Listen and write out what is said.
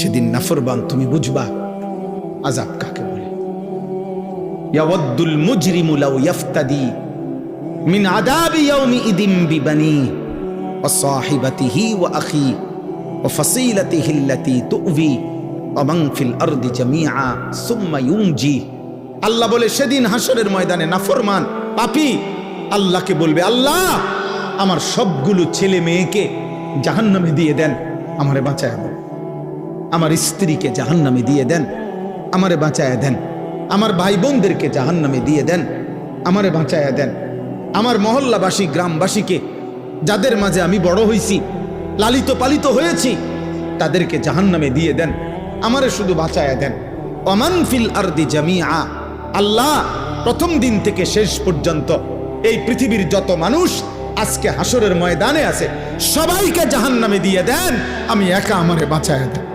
সেদিন নাফরমান তুমি বুঝবা আযাব কাকে বলে। ইয়াওয়াদ্দুল মুজরিমু লাউ ইফতাদি মিন আযাবি ইয়াউমিইদিন বিবানি ওয়া সাহিবাতিহি ওয়া আখি ওয়া ফাসিলাতিহি আল্লাতী তু'বি ওয়া মান ফিল আরদি জামিআ সুম্মা ইউনজি। আল্লাহ বলে সেদিন হাসরের ময়দানে নাফরমান পাপী আল্লাহকে বলবে, আল্লাহ আমার সবগুলো ছেলে মেয়েকে জাহান্নামে দিয়ে দেন, আমারে বাঁচায় দেন। আমার স্ত্রীকে জাহান্নামে দিয়ে দেন, আমারে বাঁচায় দেন। আমার ভাই বোনদেরকে জাহান্নামে দিয়ে দেন, আমারে বাঁচায় দেন। আমার মহল্লাবাসী গ্রামবাসীকে, যাদের মাঝে আমি বড় হয়েছি, লালিত পালিত হয়েছি, তাদেরকে জাহান্নামে দিয়ে দেন, আমারে শুধু বাঁচায় দেন। ওমান ফিল আরদি জামিআ, আল্লাহ প্রথম দিন থেকে শেষ পর্যন্ত এই পৃথিবীর যত মানুষ আজকে হাসরের ময়দানে আছে সবাইকে জাহান্নামে দিয়ে দেন, আমি একা আমারে বাঁচায় দেন।